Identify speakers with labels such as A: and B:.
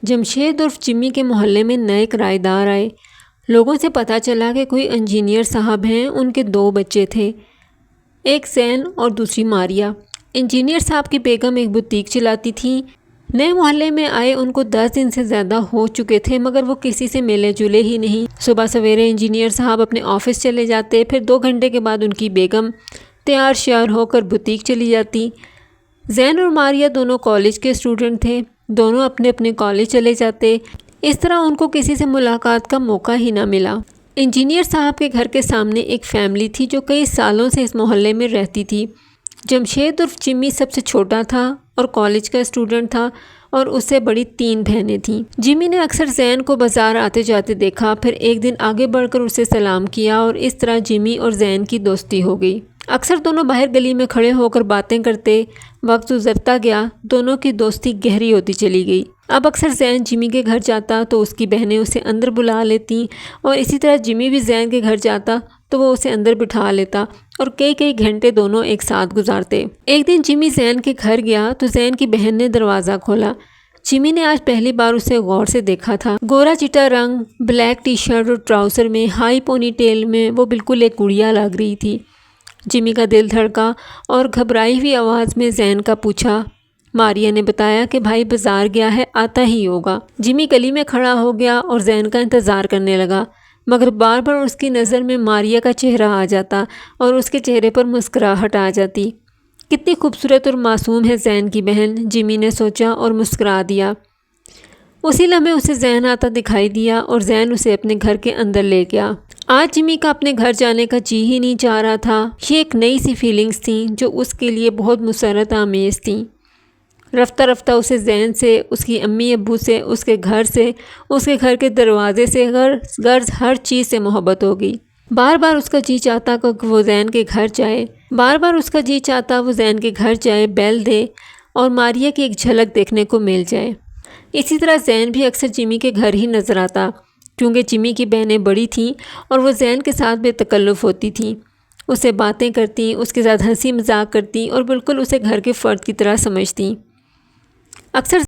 A: جمشید عرف جمی کے محلے میں نئے کرایہ دار آئے۔ لوگوں سے پتہ چلا کہ کوئی انجینئر صاحب ہیں، ان کے 2 بچے تھے، ایک زین اور دوسری ماریہ۔ انجینئر صاحب کی بیگم ایک بوتیک چلاتی تھیں۔ نئے محلے میں آئے ان کو 10 دن سے زیادہ ہو چکے تھے، مگر وہ کسی سے ملے جلے ہی نہیں۔ صبح سویرے انجینئر صاحب اپنے آفس چلے جاتے، پھر 2 گھنٹے کے بعد ان کی بیگم تیار شیار ہو کر بوتیک چلی جاتی۔ زین اور ماریہ دونوں کالج کے اسٹوڈنٹ تھے، دونوں اپنے اپنے کالج چلے جاتے۔ اس طرح ان کو کسی سے ملاقات کا موقع ہی نہ ملا۔ انجینئر صاحب کے گھر کے سامنے ایک فیملی تھی جو کئی سالوں سے اس محلے میں رہتی تھی۔ جمشید عرف جمی سب سے چھوٹا تھا اور کالج کا اسٹوڈنٹ تھا، اور اس سے بڑی 3 بہنیں تھیں۔ جمی نے اکثر زین کو بازار آتے جاتے دیکھا، پھر ایک دن آگے بڑھ کر اسے سلام کیا اور اس طرح جمی اور زین کی دوستی ہو گئی۔ اکثر دونوں باہر گلی میں کھڑے ہو کر باتیں کرتے۔ وقت گزرتا گیا، دونوں کی دوستی گہری ہوتی چلی گئی۔ اب اکثر زین جمی کے گھر جاتا تو اس کی بہنیں اسے اندر بلا لیتیں، اور اسی طرح جمی بھی زین کے گھر جاتا تو وہ اسے اندر بٹھا لیتا، اور کئی گھنٹے دونوں ایک ساتھ گزارتے۔ ایک دن جمی زین کے گھر گیا تو زین کی بہن نے دروازہ کھولا۔ جمی نے آج پہلی بار اسے غور سے دیکھا تھا۔ گورا چٹا رنگ، بلیک ٹی شرٹ اور ٹراؤزر میں، ہائی پونی ٹیل میں، وہ بالکل ایک گڑیا لگ رہی تھی۔ جمی کا دل دھڑکا اور گھبرائی ہوئی آواز میں زین کا پوچھا۔ ماریہ نے بتایا کہ بھائی بازار گیا ہے، آتا ہی ہوگا۔ جمی گلی میں کھڑا ہو گیا اور زین کا انتظار کرنے لگا، مگر بار بار اس کی نظر میں ماریہ کا چہرہ آ جاتا اور اس کے چہرے پر مسکراہٹ آ جاتی۔ کتنی خوبصورت اور معصوم ہے زین کی بہن، جمی نے سوچا اور مسکرا دیا۔ اسی لمحے اسے زین آتا دکھائی دیا اور زین اسے اپنے گھر کے اندر لے گیا۔ آج جمی کا اپنے گھر جانے کا جی ہی نہیں چاہ رہا تھا۔ یہ ایک نئی سی فیلنگز تھیں جو اس کے لیے بہت مسرت آمیز تھیں۔ رفتہ رفتہ اسے زین سے، اس کی امی ابو سے، اس کے گھر سے، اس کے گھر کے دروازے سے، غرض ہر چیز سے محبت ہو گئی۔ بار بار اس کا جی چاہتا کہ وہ زین کے گھر جائے، بیل دے اور ماریہ کی ایک جھلک دیکھنے کو مل جائے۔ اسی طرح زین بھی اکثر جمی کے گھر ہی نظر آتا، کیونکہ جمی کی بہنیں بڑی تھیں اور وہ زین کے ساتھ بے تکلف ہوتی تھیں، اس سے باتیں کرتیں، اس کے ساتھ ہنسی مذاق کرتیں اور بالکل اسے گھر کے فرد کی طرح سمجھتیں۔ اکثر